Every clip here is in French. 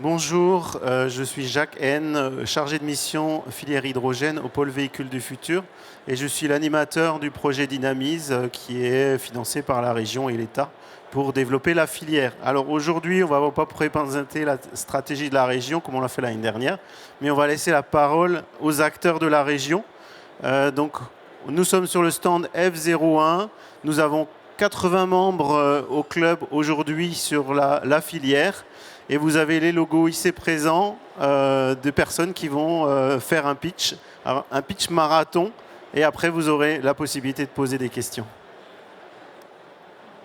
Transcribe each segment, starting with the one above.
Bonjour, je suis Jacques N, chargé de mission filière hydrogène au pôle véhicules du futur et je suis l'animateur du projet Dynamise qui est financé par la région et l'État pour développer la filière. Alors aujourd'hui, on ne va pas présenter la stratégie de la région comme on l'a fait l'année dernière, mais on va laisser la parole aux acteurs de la région. Donc nous sommes sur le stand F01, nous avons 80 membres au club aujourd'hui sur la filière. Et vous avez les logos ici présents de personnes qui vont faire un pitch marathon. Et après, vous aurez la possibilité de poser des questions.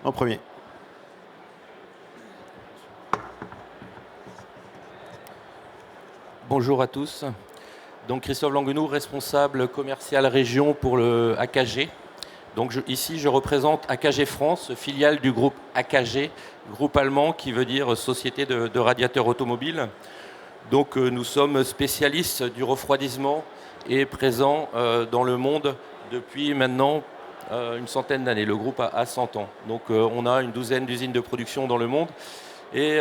En premier. Bonjour à tous. Donc Christophe Languenoux, responsable commercial région pour le AKG. Donc ici, je représente AKG France, filiale du groupe AKG, groupe allemand qui veut dire Société de radiateurs automobiles. Donc nous sommes spécialistes du refroidissement et présents dans le monde depuis maintenant une centaine d'années. Le groupe a 100 ans. Donc on a une douzaine d'usines de production dans le monde. Et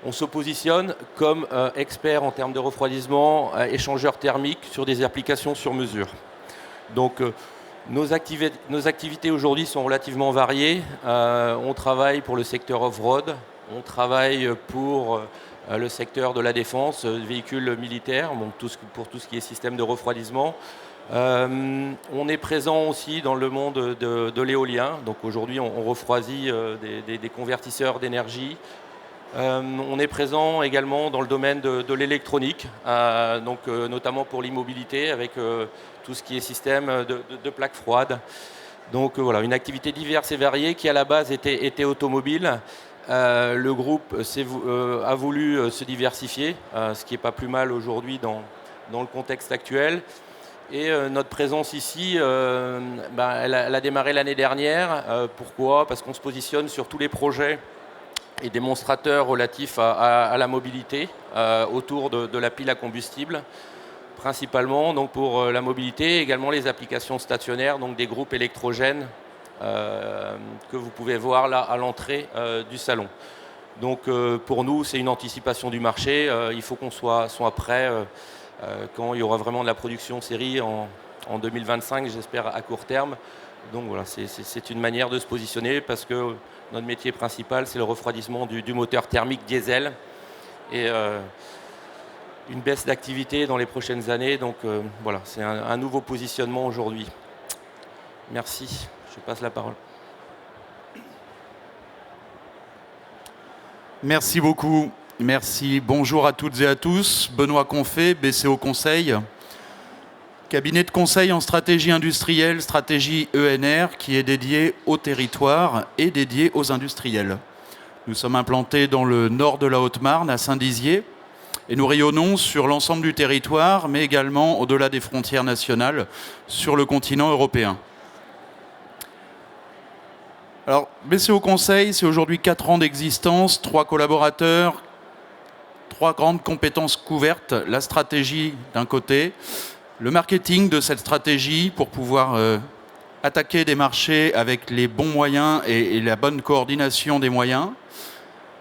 on se positionne comme expert en termes de refroidissement, échangeur thermique sur des applications sur mesure. Donc nos activités aujourd'hui sont relativement variées. On travaille pour le secteur off-road, on travaille pour le secteur de la défense, véhicules militaires, donc pour tout ce qui est système de refroidissement. On est présent aussi dans le monde de l'éolien. Donc aujourd'hui, on refroidit des convertisseurs d'énergie. On est présent également dans le domaine de l'électronique, notamment pour l'immobilité avec tout ce qui est système de plaques froides. Donc voilà, une activité diverse et variée qui à la base était automobile. Le groupe a voulu se diversifier, ce qui n'est pas plus mal aujourd'hui dans le contexte actuel. Et notre présence ici, elle a démarré l'année dernière. Pourquoi ? Parce qu'on se positionne sur tous les projets et démonstrateurs relatifs à la mobilité autour de la pile à combustible, principalement donc pour la mobilité, également les applications stationnaires, donc des groupes électrogènes que vous pouvez voir là à l'entrée du salon. Donc pour nous, c'est une anticipation du marché. Il faut qu'on soit prêt quand il y aura vraiment de la production série en 2025, j'espère à court terme. Donc voilà, c'est une manière de se positionner parce que notre métier principal, c'est le refroidissement du moteur thermique diesel et une baisse d'activité dans les prochaines années. Donc voilà, c'est un nouveau positionnement aujourd'hui. Merci, je passe la parole. Merci beaucoup. Merci. Bonjour à toutes et à tous. Benoît Confé, BCO Conseil. Cabinet de conseil en stratégie industrielle, stratégie ENR, qui est dédié au territoire et dédié aux industriels. Nous sommes implantés dans le nord de la Haute-Marne, à Saint-Dizier, et nous rayonnons sur l'ensemble du territoire, mais également au-delà des frontières nationales, sur le continent européen. Alors, BCO Conseil, c'est aujourd'hui 4 ans d'existence, 3 collaborateurs, 3 grandes compétences couvertes, la stratégie d'un côté, le marketing de cette stratégie pour pouvoir attaquer des marchés avec les bons moyens et la bonne coordination des moyens.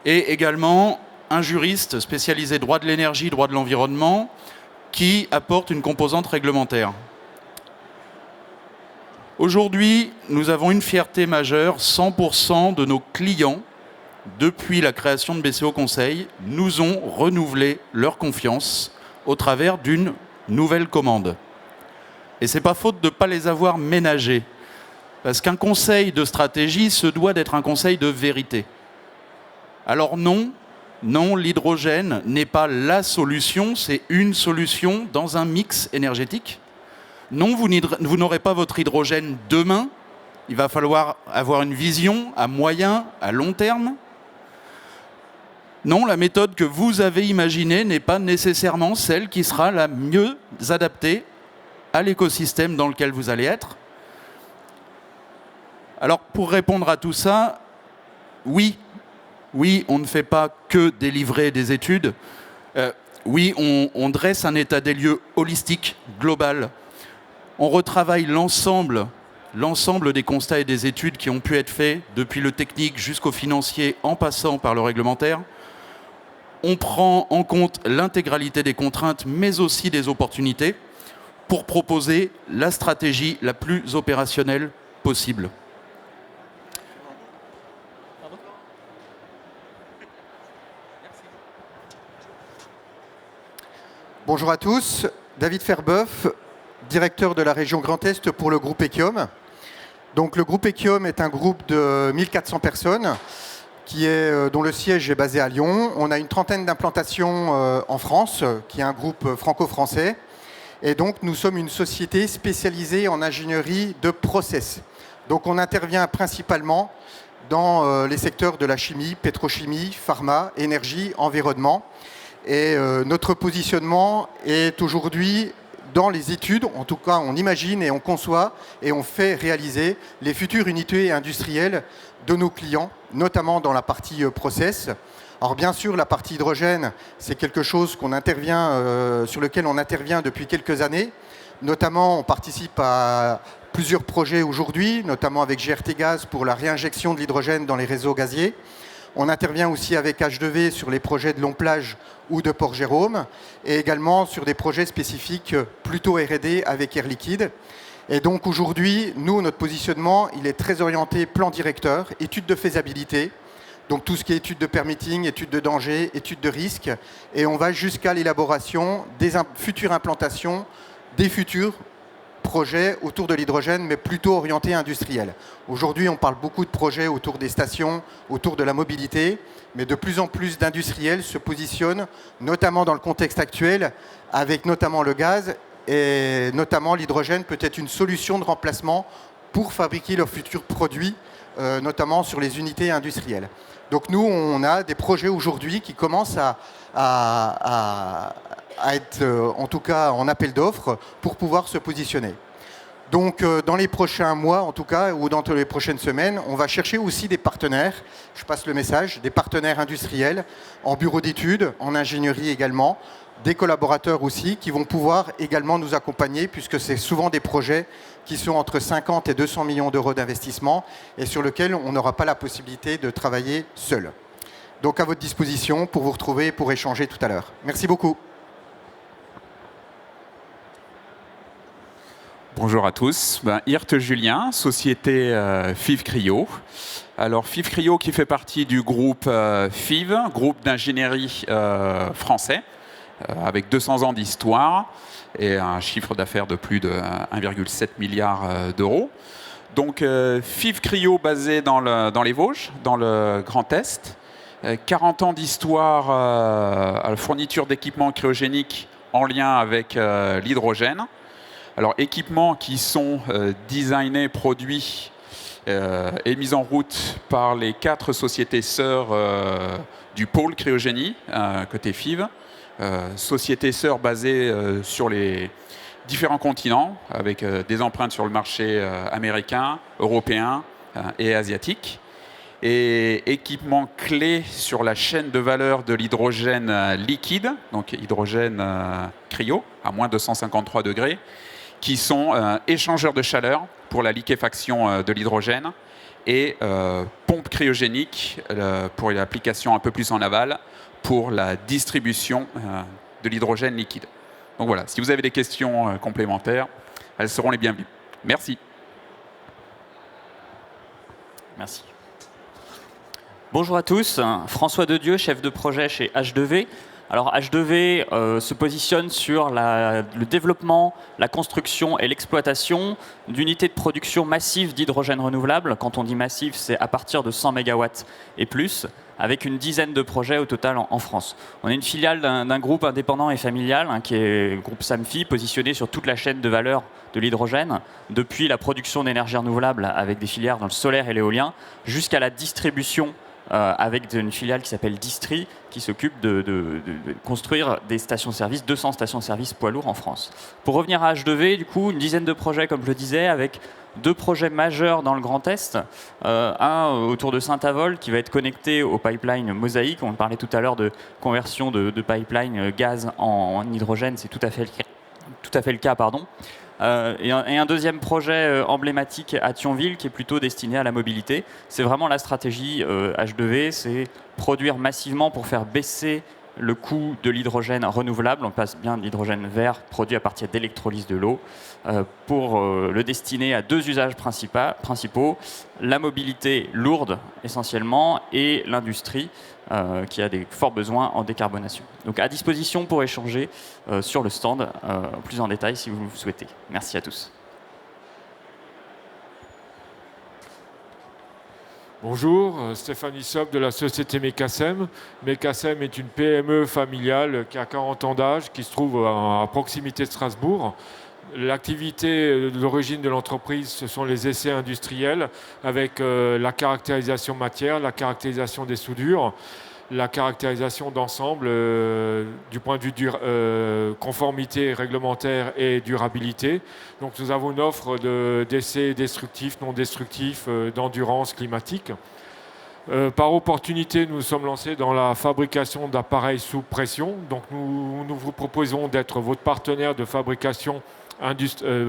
Et également un juriste spécialisé droit de l'énergie, droit de l'environnement, qui apporte une composante réglementaire. Aujourd'hui, nous avons une fierté majeure, 100% de nos clients, depuis la création de BCO Conseil, nous ont renouvelé leur confiance au travers d'une nouvelle commande. Et ce n'est pas faute de ne pas les avoir ménagés. Parce qu'un conseil de stratégie se doit d'être un conseil de vérité. Alors non, l'hydrogène n'est pas la solution, c'est une solution dans un mix énergétique. Non, vous n'aurez pas votre hydrogène demain. Il va falloir avoir une vision à moyen, à long terme. Non, la méthode que vous avez imaginée n'est pas nécessairement celle qui sera la mieux adaptée à l'écosystème dans lequel vous allez être. Alors, pour répondre à tout ça, oui, on ne fait pas que délivrer des études. Oui, on dresse un état des lieux holistique, global. On retravaille l'ensemble des constats et des études qui ont pu être faits, depuis le technique jusqu'au financier, en passant par le réglementaire. on prend en compte l'intégralité des contraintes, mais aussi des opportunités, pour proposer la stratégie la plus opérationnelle possible. Bonjour à tous, David Ferbeuf, directeur de la région Grand Est pour le groupe Ekiom. Donc, le groupe Ekiom est un groupe de 1400 personnes dont le siège est basé à Lyon. On a une trentaine d'implantations en France, qui est un groupe franco-français. Et donc, nous sommes une société spécialisée en ingénierie de process. Donc, on intervient principalement dans les secteurs de la chimie, pétrochimie, pharma, énergie, environnement. Et notre positionnement est aujourd'hui dans les études. En tout cas, on imagine et on conçoit et on fait réaliser les futures unités industrielles de nos clients, notamment dans la partie process. Alors bien sûr, la partie hydrogène, c'est quelque chose sur lequel on intervient depuis quelques années. Notamment, on participe à plusieurs projets aujourd'hui, notamment avec GRT Gaz pour la réinjection de l'hydrogène dans les réseaux gaziers. On intervient aussi avec H2V sur les projets de Long Plage ou de Port-Jérôme, et également sur des projets spécifiques plutôt R&D avec Air Liquide. Et donc aujourd'hui, nous, notre positionnement, il est très orienté plan directeur, études de faisabilité, donc tout ce qui est études de permitting, études de danger, études de risque, et on va jusqu'à l'élaboration des futures implantations, des futurs projets autour de l'hydrogène, mais plutôt orientés industriels. Aujourd'hui, on parle beaucoup de projets autour des stations, autour de la mobilité, mais de plus en plus d'industriels se positionnent, notamment dans le contexte actuel, avec notamment le gaz, et notamment l'hydrogène peut être une solution de remplacement pour fabriquer leurs futurs produits, notamment sur les unités industrielles. Donc nous, on a des projets aujourd'hui qui commencent à être, en tout cas, en appel d'offres pour pouvoir se positionner. Donc, dans les prochains mois, en tout cas, ou dans les prochaines semaines, on va chercher aussi des partenaires, je passe le message, des partenaires industriels, en bureau d'études, en ingénierie également, des collaborateurs aussi, qui vont pouvoir également nous accompagner, puisque c'est souvent des projets qui sont entre 50 et 200 millions d'euros d'investissement, et sur lesquels on n'aura pas la possibilité de travailler seul. Donc, à votre disposition pour vous retrouver et pour échanger tout à l'heure. Merci beaucoup. Bonjour à tous, Hirte Julien, société FIV Cryo. Alors FIV Cryo qui fait partie du groupe FIV, groupe d'ingénierie français, avec 200 ans d'histoire et un chiffre d'affaires de plus de 1,7 milliard d'euros. Donc FIV Cryo basé dans les Vosges, dans le Grand Est. 40 ans d'histoire à la fourniture d'équipements cryogéniques en lien avec l'hydrogène. Alors, équipements qui sont designés, produits et mis en route par les 4 sociétés sœurs du pôle cryogénie, côté FIV. Sociétés sœurs basées sur les différents continents, avec des empreintes sur le marché américain, européen et asiatique. Et équipements clés sur la chaîne de valeur de l'hydrogène liquide, donc hydrogène cryo, à moins de 153 degrés, qui sont échangeurs de chaleur pour la liquéfaction de l'hydrogène et pompes cryogéniques pour l'application un peu plus en aval pour la distribution de l'hydrogène liquide. Donc voilà, si vous avez des questions complémentaires, elles seront les bienvenues. Merci. Merci. Bonjour à tous, François Dedieu, chef de projet chez H2V. Alors H2V se positionne sur le développement, la construction et l'exploitation d'unités de production massives d'hydrogène renouvelable. Quand on dit massif, c'est à partir de 100 MW et plus, avec une dizaine de projets au total en France. On est une filiale d'un groupe indépendant et familial, qui est le groupe Samfi, positionné sur toute la chaîne de valeur de l'hydrogène, depuis la production d'énergie renouvelable avec des filières dans le solaire et l'éolien, jusqu'à la distribution avec une filiale qui s'appelle Distri, qui s'occupe de construire des stations-service, 200 stations-service poids lourds en France. Pour revenir à H2V, du coup, une dizaine de projets, comme je le disais, avec 2 projets majeurs dans le Grand Est. Un autour de Saint-Avold, qui va être connecté au pipeline Mosaïque. On parlait tout à l'heure de conversion de pipeline gaz en hydrogène, c'est tout à fait le cas. Et un deuxième projet emblématique à Thionville qui est plutôt destiné à la mobilité. C'est vraiment la stratégie H2V, c'est produire massivement pour faire baisser le coût de l'hydrogène renouvelable. On passe bien de l'hydrogène vert produit à partir d'électrolyse de l'eau pour le destiner à 2 usages principaux, la mobilité lourde essentiellement et l'industrie qui a des forts besoins en décarbonation. Donc à disposition pour échanger sur le stand plus en détail si vous le souhaitez. Merci à tous. Bonjour, Stéphane Issop de la société Mecasem. Mecasem est une PME familiale qui a 40 ans d'âge, qui se trouve à proximité de Strasbourg. L'activité d'origine de l'entreprise, ce sont les essais industriels avec la caractérisation matière, la caractérisation des soudures, la caractérisation d'ensemble du point de vue conformité réglementaire et durabilité. Donc nous avons une offre d'essais destructifs, non destructifs, d'endurance climatique. Par opportunité, nous nous sommes lancés dans la fabrication d'appareils sous pression. Donc nous vous proposons d'être votre partenaire de fabrication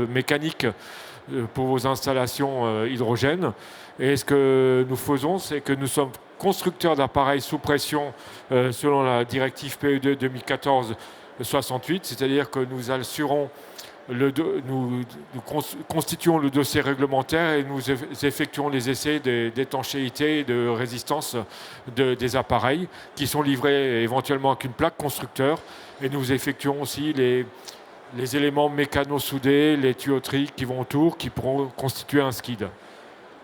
mécanique pour vos installations hydrogène. Et ce que nous faisons, c'est que nous sommes constructeurs d'appareils sous pression selon la directive PE2 2014-68, c'est-à-dire que nous assurons nous constituons le dossier réglementaire et nous effectuons les essais d'étanchéité et de résistance des appareils qui sont livrés éventuellement avec une plaque constructeur, et nous effectuons aussi les éléments mécano-soudés, les tuyauteries qui vont autour, qui pourront constituer un skid.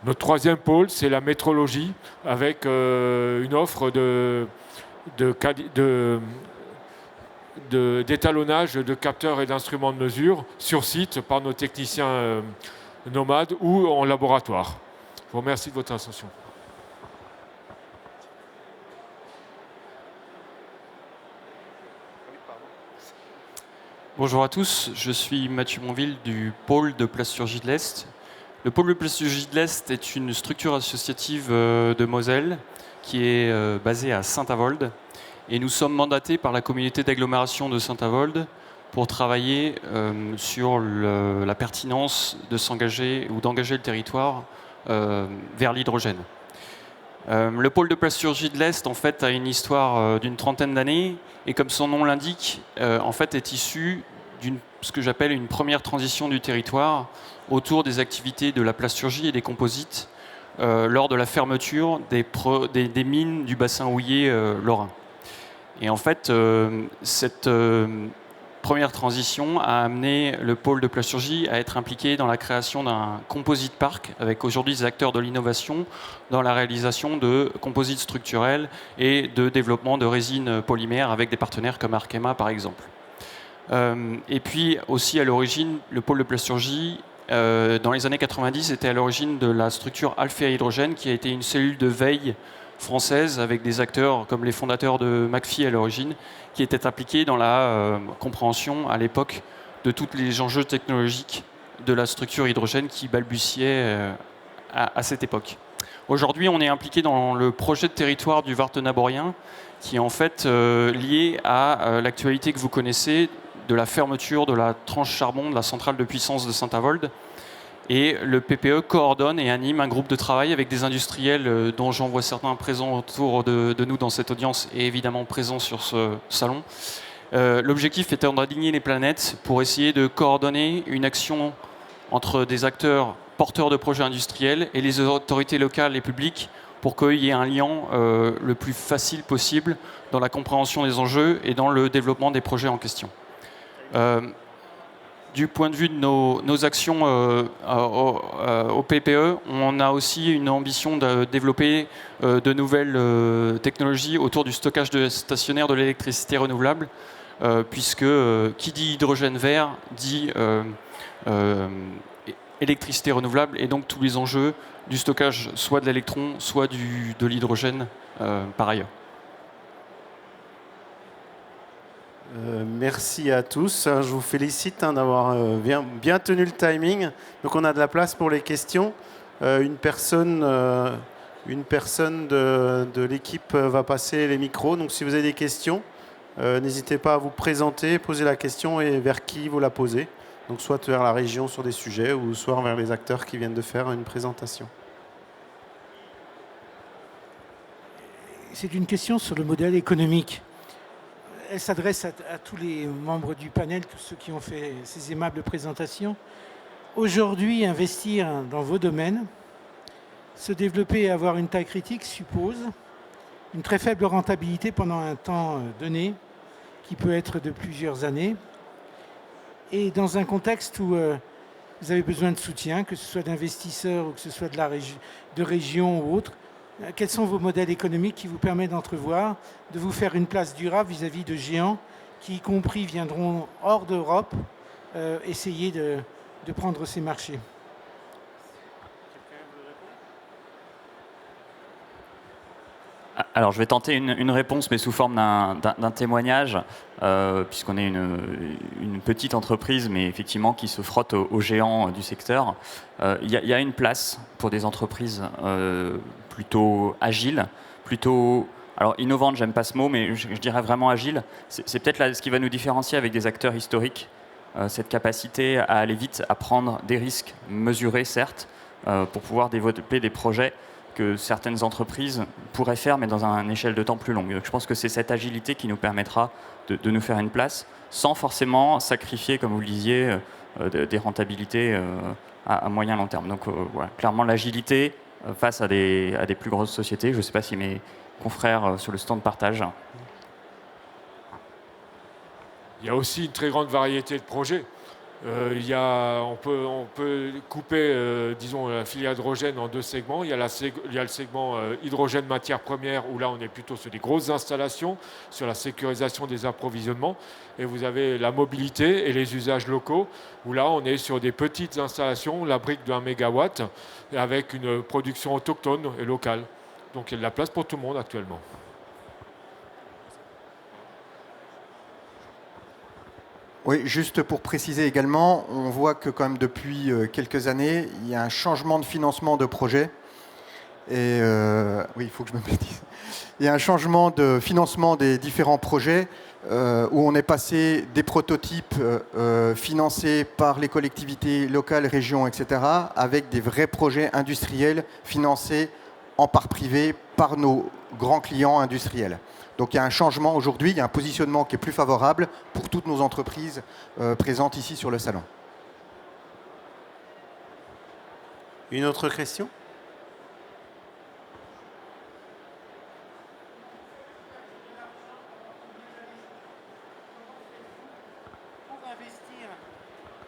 Notre troisième pôle, c'est la métrologie, avec une offre d'étalonnage de capteurs et d'instruments de mesure sur site par nos techniciens nomades ou en laboratoire. Je vous remercie de votre attention. Bonjour à tous, je suis Mathieu Monville du pôle de plasturgie de l'Est. Le pôle de plasturgie de l'Est est une structure associative de Moselle qui est basée à Saint-Avold. Et nous sommes mandatés par la communauté d'agglomération de Saint-Avold pour travailler sur la pertinence de s'engager ou d'engager le territoire vers l'hydrogène. Le pôle de plasturgie de l'Est en fait, a une histoire d'une 30aine d'années et comme son nom l'indique, en fait, est issu d'une ce que j'appelle une première transition du territoire autour des activités de la plasturgie et des composites lors de la fermeture des mines du bassin houiller lorrain. Et en fait, cette première transition a amené le pôle de plasturgie à être impliqué dans la création d'un composite park, avec aujourd'hui des acteurs de l'innovation dans la réalisation de composites structurels et de développement de résines polymères avec des partenaires comme Arkema par exemple. Et puis aussi à l'origine, le pôle de plasturgie, dans les années 90, était à l'origine de la structure Alphea Hydrogène, qui a été une cellule de veille française avec des acteurs comme les fondateurs de McPhy à l'origine, qui étaient impliqués dans la compréhension à l'époque de tous les enjeux technologiques de la structure hydrogène qui balbutiait à cette époque. Aujourd'hui, on est impliqué dans le projet de territoire du Vartenaborien, qui est en fait lié à l'actualité que vous connaissez de la fermeture de la tranche charbon de la centrale de puissance de Saint-Avold. Et le PPE coordonne et anime un groupe de travail avec des industriels dont j'en vois certains présents autour de nous dans cette audience et évidemment présents sur ce salon. L'objectif étant d'aligner les planètes pour essayer de coordonner une action entre des acteurs porteurs de projets industriels et les autorités locales et publiques pour qu'il y ait un lien le plus facile possible dans la compréhension des enjeux et dans le développement des projets en question. Du point de vue de nos actions au PPE, on a aussi une ambition de développer de nouvelles technologies autour du stockage stationnaire de l'électricité renouvelable, puisque qui dit hydrogène vert dit électricité renouvelable et donc tous les enjeux du stockage soit de l'électron, soit de l'hydrogène par ailleurs. Merci à tous. Je vous félicite d'avoir bien tenu le timing. Donc on a de la place pour les questions. Une personne de l'équipe va passer les micros. Donc si vous avez des questions, n'hésitez pas à vous présenter, poser la question et vers qui vous la posez. Donc soit vers la région sur des sujets ou soit vers les acteurs qui viennent de faire une présentation. C'est une question sur le modèle économique. elle s'adresse à tous les membres du panel, tous ceux qui ont fait ces aimables présentations. Aujourd'hui, investir dans vos domaines, se développer et avoir une taille critique suppose une très faible rentabilité pendant un temps donné, qui peut être de plusieurs années. Et dans un contexte où vous avez besoin de soutien, que ce soit d'investisseurs ou que ce soit de régions ou autres, quels sont vos modèles économiques qui vous permettent d'entrevoir, de vous faire une place durable vis-à-vis de géants qui, y compris, viendront hors d'Europe essayer de prendre ces marchés? Alors, je vais tenter une réponse, mais sous forme d'un témoignage, puisqu'on est une petite entreprise, mais effectivement qui se frotte aux géants du secteur. Il y a une place pour des entreprises plutôt agiles, plutôt... Alors, innovantes, j'aime pas ce mot, mais je dirais vraiment agile. C'est peut-être ce qui va nous différencier avec des acteurs historiques, cette capacité à aller vite, à prendre des risques mesurés, certes, pour pouvoir développer des projets que certaines entreprises pourraient faire, mais dans une échelle de temps plus longue. Donc, je pense que c'est cette agilité qui nous permettra de nous faire une place, sans forcément sacrifier, comme vous le disiez, des rentabilités à moyen long terme. Donc voilà, clairement l'agilité face à des plus grosses sociétés. Je ne sais pas si mes confrères sur le stand partagent. Il y a aussi une très grande variété de projets. On peut couper, disons, la filière hydrogène en deux segments. Il y a le segment hydrogène matière première, où là on est plutôt sur des grosses installations, sur la sécurisation des approvisionnements. Et vous avez la mobilité et les usages locaux, où là on est sur des petites installations, la brique de 1 mégawatt, avec une production autochtone et locale. Donc il y a de la place pour tout le monde actuellement. Oui, juste pour préciser également, on voit que quand même depuis quelques années, il y a un changement de financement de projet. Et oui, il faut que je me précise. Il y a un changement de financement des différents projets où on est passé des prototypes financés par les collectivités locales, régions, etc., avec des vrais projets industriels financés en part privée par nos grands clients industriels. Donc il y a un changement aujourd'hui, il y a un positionnement qui est plus favorable pour toutes nos entreprises présentes ici sur le salon. Une autre question ?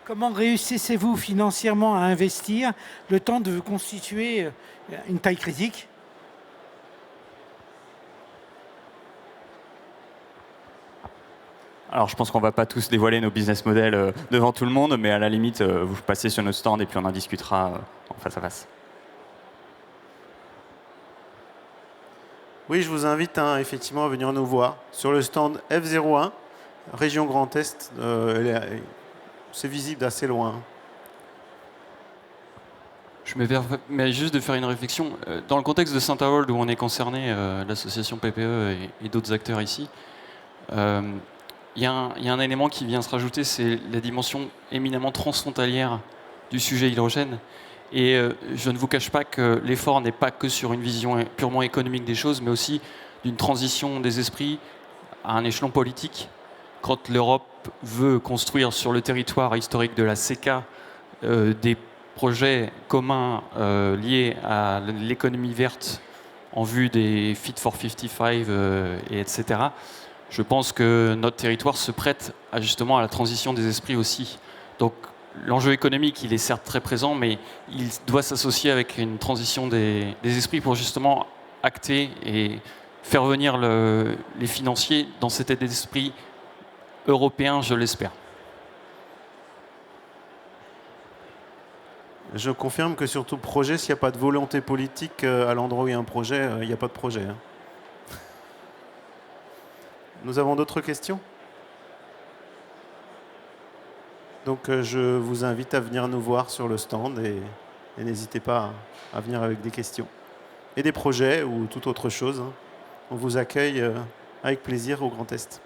Comment réussissez-vous financièrement à investir le temps de constituer une taille critique ? Alors, je pense qu'on ne va pas tous dévoiler nos business models devant tout le monde, mais à la limite, vous passez sur notre stand et puis on en discutera en face à face. Oui, je vous invite effectivement à venir nous voir sur le stand F01, région Grand Est. C'est visible d'assez loin. Je me permets juste de faire une réflexion. Dans le contexte de Saint-Avold, où on est concerné, l'association PPE et d'autres acteurs ici, il y a un élément qui vient se rajouter, c'est la dimension éminemment transfrontalière du sujet hydrogène. Et je ne vous cache pas que l'effort n'est pas que sur une vision purement économique des choses, mais aussi d'une transition des esprits à un échelon politique. Quand l'Europe veut construire sur le territoire historique de la CECA des projets communs liés à l'économie verte en vue des Fit for 55, etc., je pense que notre territoire se prête justement à la transition des esprits aussi. Donc l'enjeu économique, il est certes très présent, mais il doit s'associer avec une transition des esprits pour justement acter et faire venir les financiers dans cet état d'esprit européen, je l'espère. Je confirme que sur tout projet, s'il n'y a pas de volonté politique à l'endroit où il y a un projet, il n'y a pas de projet. Nous avons d'autres questions ? Donc je vous invite à venir nous voir sur le stand et n'hésitez pas à venir avec des questions. Et des projets ou toute autre chose. On vous accueille avec plaisir au Grand Est.